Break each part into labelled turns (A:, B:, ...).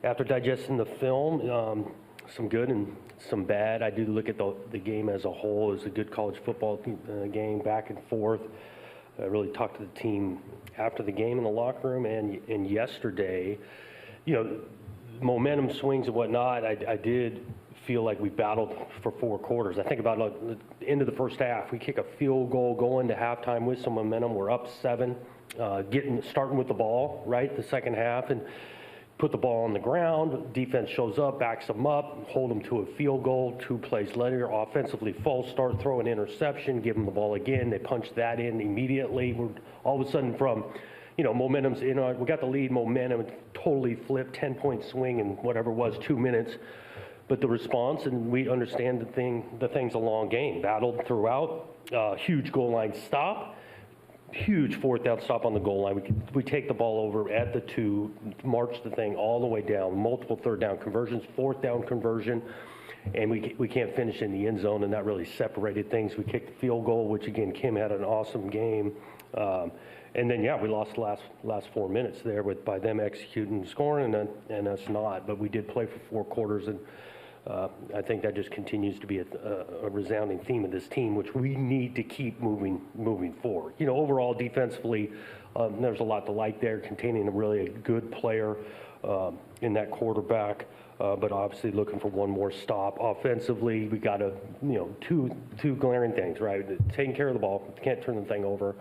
A: After digesting the film, some good and some bad. I do look at the game as a whole as a good college football game, back and forth. I really talked to the team after the game in the locker room and yesterday. Momentum swings and whatnot. I did feel like we battled for 4 quarters. I think about the end of the first half, we kick a field goal going to halftime with some momentum. We're up 7, starting with the ball, right, the second half, and put the ball on the ground. Defense shows up, backs them up, hold them to a field goal. 2 plays later, offensively false start, throw an interception, give them the ball again. They punch that in immediately. We're all of a sudden from, momentum's in. We got the lead, momentum totally flipped, 10-point swing in whatever it was, 2 minutes. But the response, and we understand the thing's a long game. Battled throughout, huge goal line stop. Huge 4th down stop on the goal line. We take the ball over at the 2, march the thing all the way down, multiple 3rd down conversions, 4th down conversion, and we can't finish in the end zone, and that really separated things. We kicked the field goal, which again, Kim had an awesome game. And then, we lost the last 4 minutes there by them executing and scoring and us not. But we did play for 4 quarters, and I think that just continues to be a resounding theme of this team, which we need to keep moving forward. Overall, defensively, there's a lot to like there, containing a really good player in that quarterback, but obviously looking for one more stop. Offensively, we got two glaring things, right? Taking care of the ball, can't turn the thing over.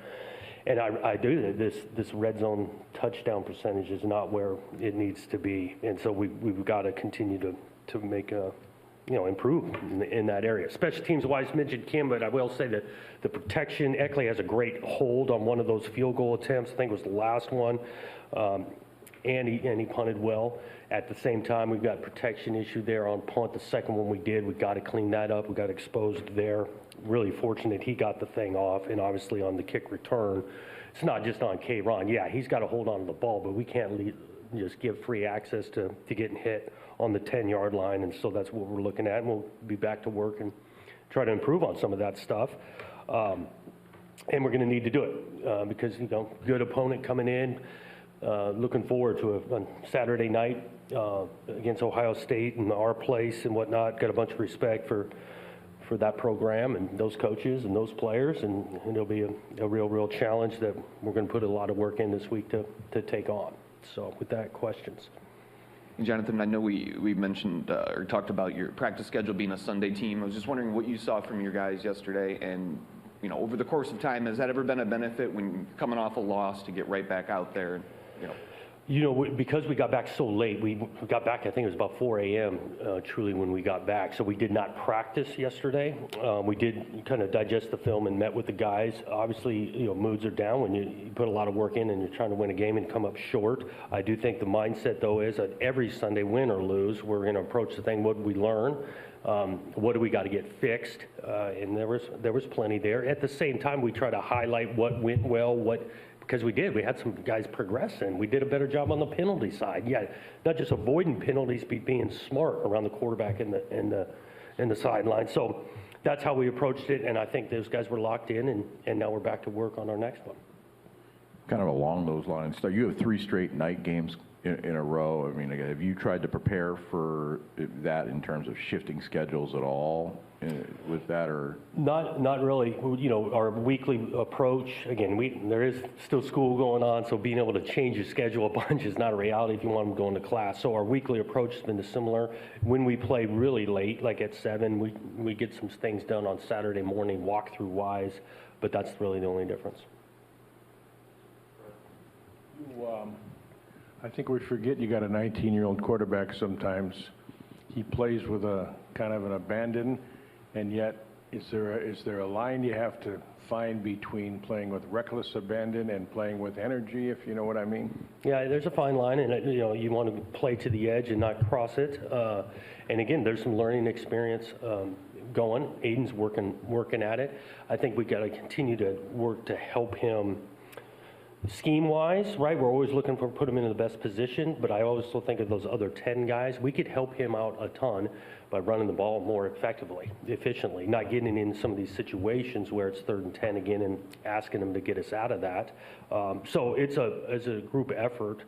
A: And I do this red zone touchdown percentage is not where it needs to be, and so we've got to continue to make improve in that area. Special teams wise, mentioned Kim, but I will say that the protection, Eckley has a great hold on one of those field goal attempts. I think it was the last one, and he punted well. At the same time, we've got protection issue there on punt. The second one we got to clean that up. We got exposed there. Really fortunate he got the thing off, and obviously on the kick return, it's not just on K-Ron. Yeah, he's got to hold on to the ball, but we can't just give free access to getting hit on the 10-yard line, and so that's what we're looking at, and we'll be back to work and try to improve on some of that stuff. And we're going to need to do it because, good opponent coming in. Looking forward to a Saturday night against Ohio State and our place and whatnot. Got a bunch of respect for that program and those coaches and those players, and it'll be a real challenge that we're going to put a lot of work in this week to take on. So with that, questions.
B: Jonathan, I know we mentioned or talked about your practice schedule being a Sunday team. I was just wondering what you saw from your guys yesterday, and over the course of time, has that ever been a benefit when coming off a loss to get right back out there?
A: Because we got back so late, we got back, I think it was about 4 a.m. Truly when we got back. So we did not practice yesterday. We did kind of digest the film and met with the guys. Obviously, moods are down when you put a lot of work in and you're trying to win a game and come up short. I do think the mindset, though, is that every Sunday, win or lose, we're going to approach the thing, what did we learn? What do we got to get fixed? And there was plenty there. At the same time, we try to highlight what went well, because we had some guys progress, and we did a better job on the penalty side. Yeah, not just avoiding penalties, but being smart around the quarterback and the sideline. So that's how we approached it, and I think those guys were locked in, and now we're back to work on our next one.
C: Kind of along those lines, so you have 3 straight night games in a row. I mean, have you tried to prepare for that in terms of shifting schedules at all with that, or?
A: Not really. Our weekly approach, again, there is still school going on, so being able to change your schedule a bunch is not a reality if you want them going to class. So our weekly approach has been similar. When we play really late, like at 7, we get some things done on Saturday morning, walkthrough wise, but that's really the only difference.
D: I think we forget you got a 19-year-old quarterback sometimes. He plays with a kind of an abandon, and yet is there a line you have to find between playing with reckless abandon and playing with energy, if you know what I mean?
A: Yeah, there's a fine line, and you want to play to the edge and not cross it. And again, there's some learning experience going. Aiden's working at it. I think we got to continue to work to help him scheme-wise, right? We're always looking for put him in the best position, but I always still think of those other 10 guys. We could help him out a ton by running the ball more effectively, efficiently, not getting in some of these situations where it's 3rd and 10 again and asking him to get us out of that. So it's a group effort.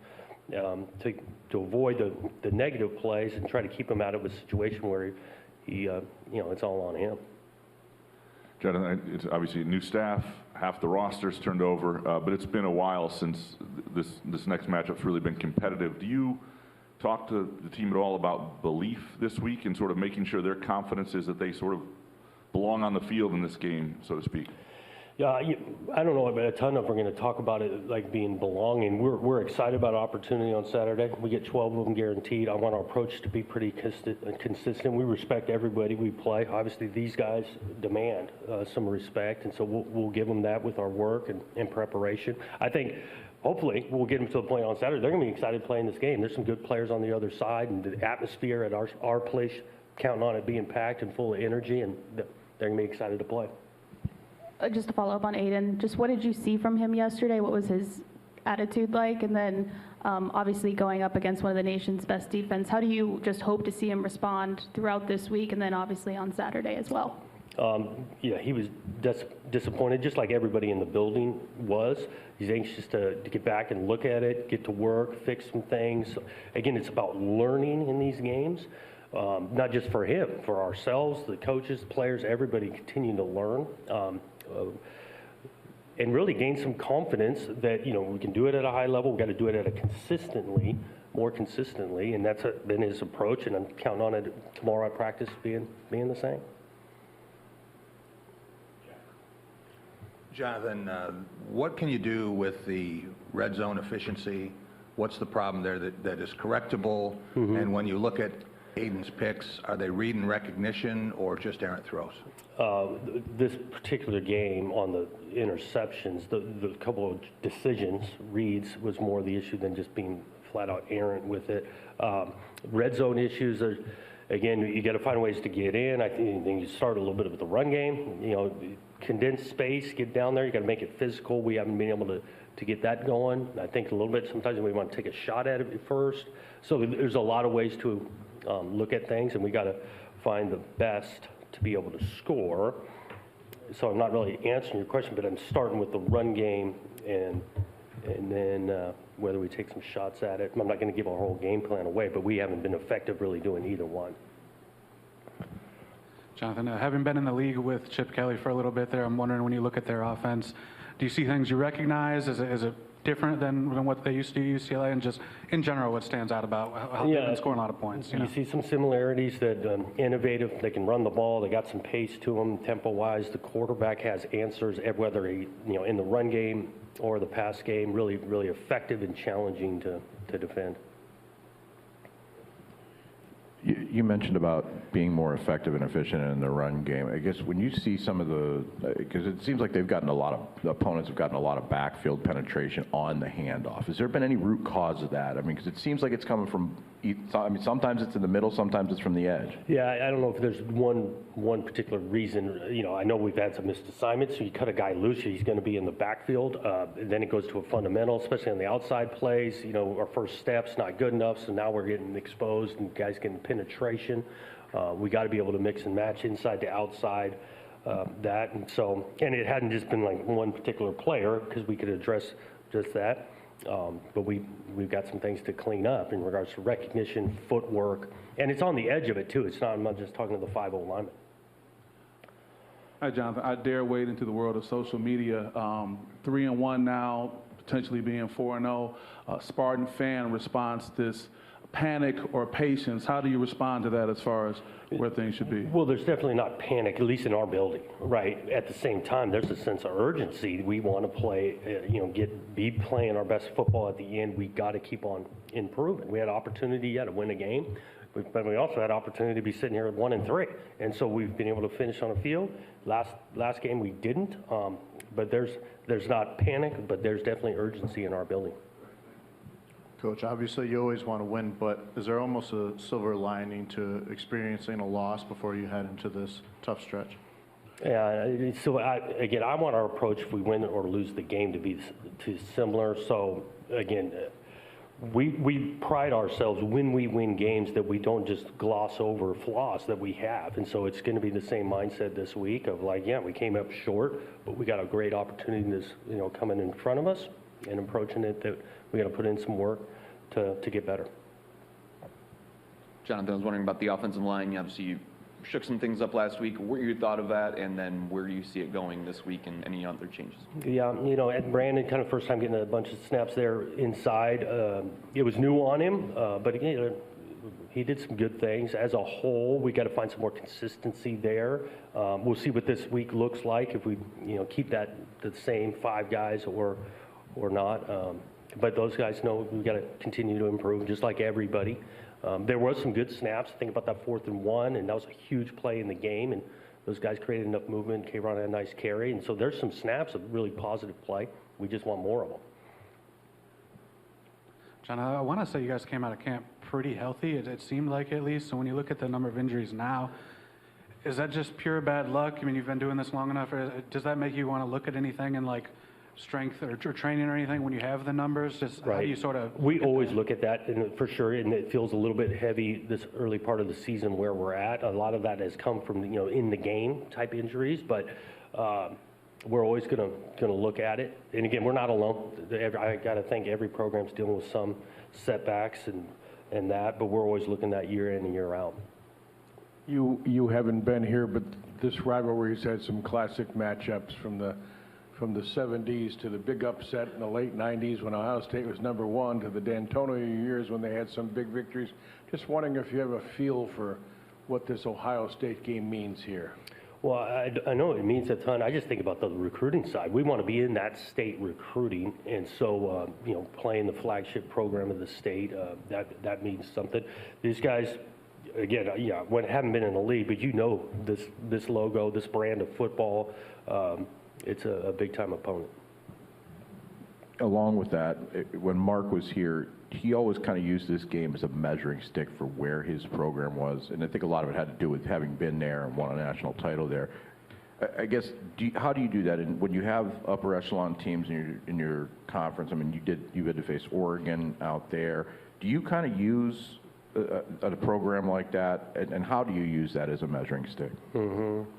A: to avoid the negative plays and try to keep him out of a situation where he it's all on him.
E: Jonathan, it's obviously new staff, half the roster's turned over, but it's been a while since this next matchup's really been competitive. Do you talk to the team at all about belief this week and sort of making sure their confidence is that they sort of belong on the field in this game, so to speak?
A: Yeah, I don't know, but a ton of them are going to talk about it like being belonging. We're excited about opportunity on Saturday. We get 12 of them guaranteed. I want our approach to be pretty consistent. We respect everybody we play. Obviously, these guys demand some respect, and so we'll give them that with our work and preparation. I think hopefully we'll get them to the point on Saturday. They're going to be excited playing this game. There's some good players on the other side, and the atmosphere at our place, counting on it being packed and full of energy, and they're going to be excited to play.
F: Just to follow up on Aiden, just what did you see from him yesterday? What was his attitude like? And then obviously going up against one of the nation's best defense, how do you just hope to see him respond throughout this week and then obviously on Saturday as well?
A: Yeah, he was disappointed, just like everybody in the building was. He's anxious to get back and look at it, get to work, fix some things. Again, it's about learning in these games. Not just for him, for ourselves, the coaches, the players, everybody continue to learn and really gain some confidence that, we can do it at a high level. We've got to do it at a more consistently, and that's been his approach, and I'm counting on it tomorrow at practice being the same.
G: Jonathan, what can you do with the red zone efficiency? What's the problem there that is correctable? Mm-hmm. And when you look at Aiden's picks, are they read and recognition or just errant throws?
A: This particular game on the interceptions, the couple of decisions, reads, was more the issue than just being flat out errant with it. Red zone issues are, again, you got to find ways to get in. I think you start a little bit with the run game, condense space, get down there. You got to make it physical. We haven't been able to get that going. I think a little bit sometimes we want to take a shot at it first. So there's a lot of ways to look at things, and we got to find the best to be able to score. So I'm not really answering your question, but I'm starting with the run game and then whether we take some shots at it. I'm not going to give our whole game plan away, but we haven't been effective really doing either one.
H: Jonathan, having been in the league with Chip Kelly for a little bit there, I'm wondering when you look at their offense, do you see things you recognize? Is it different than what they used to do at UCLA, and just in general what stands out about how they've been scoring a lot of points?
A: You see some similarities that innovative, they can run the ball, they got some pace to them tempo-wise. The quarterback has answers, whether he, in the run game or the pass game, really, really effective and challenging to defend.
C: You mentioned about being more effective and efficient in the run game. I guess when you see some of because it seems like the opponents have gotten a lot of backfield penetration on the handoff. Has there been any root cause of that? I mean, because it seems like it's coming from, sometimes it's in the middle, sometimes it's from the edge.
A: Yeah, I don't know if there's one particular reason. I know we've had some missed assignments, so you cut a guy loose, he's going to be in the backfield. Then it goes to a fundamental, especially on the outside plays. Our first step's not good enough, so now we're getting exposed and guys getting penetration. We got to be able to mix and match inside to outside that. And it hadn't just been like one particular player, because we could address just that. But we've got some things to clean up in regards to recognition, footwork, and it's on the edge of it too. I'm not just talking to the 5-0 lineman.
I: Hi, Jonathan. I dare wade into the world of social media. 3-1 now, potentially being 4-0. Spartan fan response this panic or patience. How do you respond to that as far as where things should be?
A: Well, there's definitely not panic, at least in our building, right? At the same time, there's a sense of urgency. We want to play, be playing our best football at the end. We got to keep on improving. We had opportunity, to win a game, but we also had opportunity to be sitting here at 1-3, and so we've been able to finish on a field. Last game we didn't, but there's not panic, but there's definitely urgency in our building.
J: Coach, obviously you always want to win, but is there almost a silver lining to experiencing a loss before you head into this tough stretch?
A: Yeah, so I want our approach, if we win or lose the game, to be similar. So again, we pride ourselves when we win games that we don't just gloss over flaws that we have. And so it's going to be the same mindset this week of we came up short, but we got a great opportunity coming in front of us and approaching it that we got to put in some work to get better.
B: Jonathan, I was wondering about the offensive line. Obviously, you shook some things up last week. What you thought of that, and then where do you see it going this week and any other changes?
A: Yeah, you know, Ed Brandon, kind of first time getting a bunch of snaps there inside. It was new on him, but again, he did some good things. As a whole, we got to find some more consistency there. We'll see what this week looks like if we, you know, keep that the same 5 guys or not. But those guys know we got to continue to improve, just like everybody. There was some good snaps. Think about that 4th and 1, and that was a huge play in the game. And those guys created enough movement. K-Ron had a nice carry, and so there's some snaps of really positive play. We just want more of them.
H: John, I want to say you guys came out of camp pretty healthy. It seemed like, at least. So when you look at the number of injuries now, is that just pure bad luck? I mean, you've been doing this long enough. Does that make you want to look at anything in like strength or training or anything when you have the numbers? Just
A: Right.
H: how do you sort of?
A: We always look at that, and for sure, and it feels a little bit heavy this early part of the season where we're at. A lot of that has come from, you know, in the game type injuries, but we're always going to look at it. And again, we're not alone. I got to think every program's dealing with some setbacks and that, but we're always looking at year in and year out.
D: You haven't been here, but this rivalry's had some classic matchups from the 70s to the big upset in the late 90s when Ohio State was #1 to the D'Antonio years when they had some big victories. Just wondering if you have a feel for what this Ohio State game means here.
A: Well, I know it means a ton. I just think about the recruiting side. We want to be in that state recruiting, and so you know, playing the flagship program of the state, that means something. These guys, again, yeah, haven't been in the league, but you know this logo, this brand of football. It's a big-time opponent.
C: Along with that, when Mark was here, he always kind of used this game as a measuring stick for where his program was, and I think a lot of it had to do with having been there and won a national title there. I guess, how do you do that? And when you have upper echelon teams in your conference, I mean, you had to face Oregon out there. Do you kind of use a program like that, and how do you use that as a measuring stick?
A: Mm-hmm.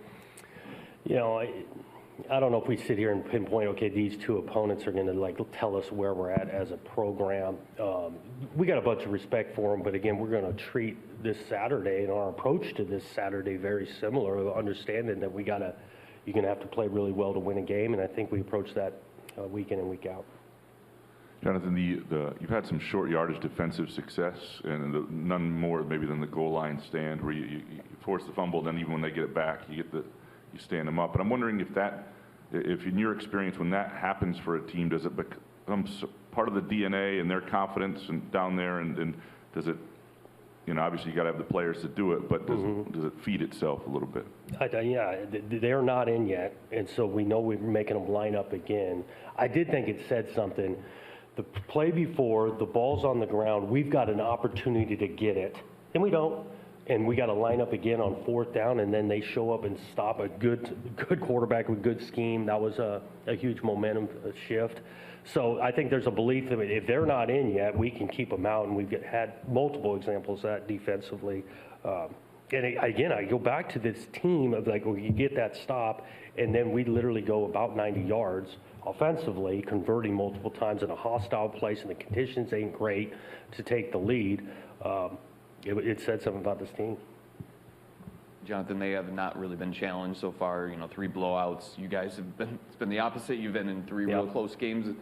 A: You know, I don't know if we sit here and pinpoint, okay, these 2 opponents are going to like tell us where we're at as a program. We got a bunch of respect for them, but again, we're going to treat this Saturday and our approach to this Saturday very similar, understanding that you're going to have to play really well to win a game, and I think we approach that week in and week out.
E: Jonathan, you've had some short yardage defensive success, and none more maybe than the goal line stand where you force the fumble, then even when they get it back, you stand them up. But I'm wondering if in your experience, when that happens for a team, does it become part of the DNA and their confidence and down there, and does it, you know, obviously you got to have the players to do it, but does it feed itself a little bit?
A: Yeah, they're not in yet, and so we know we're making them line up again. I did think it said something. The play before, the ball's on the ground, we've got an opportunity to get it, and we don't. And we got to line up again on 4th down, and then they show up and stop a good quarterback with good scheme. That was a huge momentum shift. So I think there's a belief that if they're not in yet, we can keep them out, and we've had multiple examples of that defensively. And again, I go back to this team of like, well, you get that stop, and then we literally go about 90 yards offensively, converting multiple times in a hostile place, and the conditions ain't great to take the lead. It said something about this team.
B: Jonathan, they have not really been challenged so far. You know, 3 blowouts. You guys it's been the opposite. You've been in 3 real close games.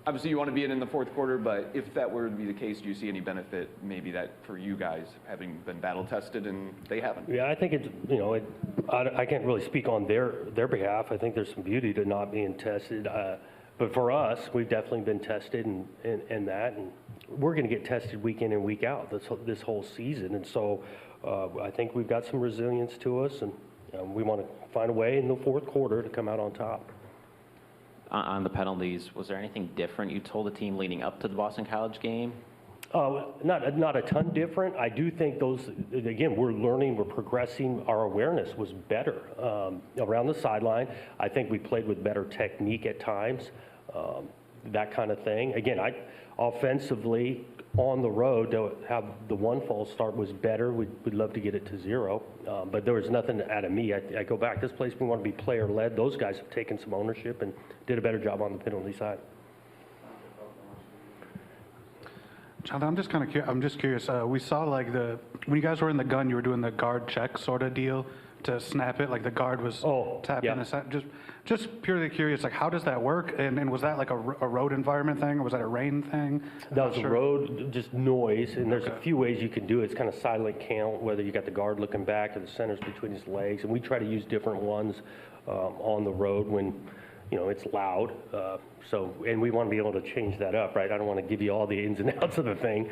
B: Obviously, you want to be in the 4th quarter, but if that were to be the case, do you see any benefit, maybe that for you guys, having been battle tested and they haven't?
A: Yeah, I think it's, you know, I can't really speak on their behalf. I think there's some beauty to not being tested. But for us, we've definitely been tested and that, and we're going to get tested week in and week out this whole season. And so I think we've got some resilience to us, and we want to find a way in the 4th quarter to come out on top.
K: On the penalties, was there anything different you told the team leading up to the Boston College game?
A: Not a ton different. I do think those, again, we're learning, we're progressing. Our awareness was better around the sideline. I think we played with better technique at times, that kind of thing. Again, offensively, on the road, to have the 1 false start was better. We'd love to get it to 0, but there was nothing out of me. I go back, this place, we want to be player-led. Those guys have taken some ownership and did a better job on the penalty side.
H: Jonathan, I'm just curious. We saw like when you guys were in the gun, you were doing the guard check sort of deal to snap it, like the guard was tapped in. Just purely curious, like how does that work? And was that like a road environment thing, or was that a rain thing?
A: That was a road, just noise, and there's a few ways you can do it. It's kind of silent count, whether you got the guard looking back or the center's between his legs, and we try to use different ones on the road when, you know, it's loud. And we want to be able to change that up, right? I don't want to give you all the ins and outs of the thing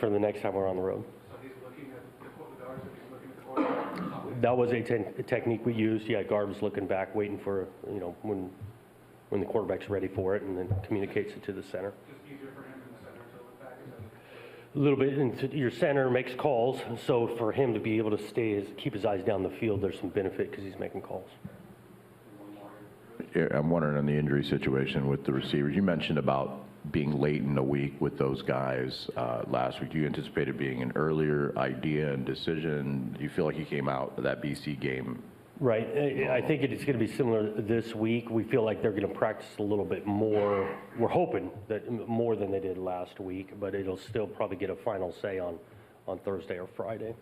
A: for the next time we're on the road.
H: So he's looking at the guards, he's looking at the quarterback.
A: That was a technique we used. Yeah, guard was looking back, waiting for, you know, when the quarterback's ready for it, and then communicates it to the center.
H: Just easier for him in the center to look back.
A: A little bit, and your center makes calls, so for him to be able to keep his eyes down the field, there's some benefit because he's making calls.
C: Yeah, I'm wondering on the injury situation with the receivers. You mentioned about being late in the week with those guys last week. Do you anticipate it being an earlier idea and decision? Do you feel like you came out of that BC game?
A: Right. I think it's going to be similar this week. We feel like they're going to practice a little bit more. We're hoping that more than they did last week, but it'll still probably get a final say on Thursday or Friday.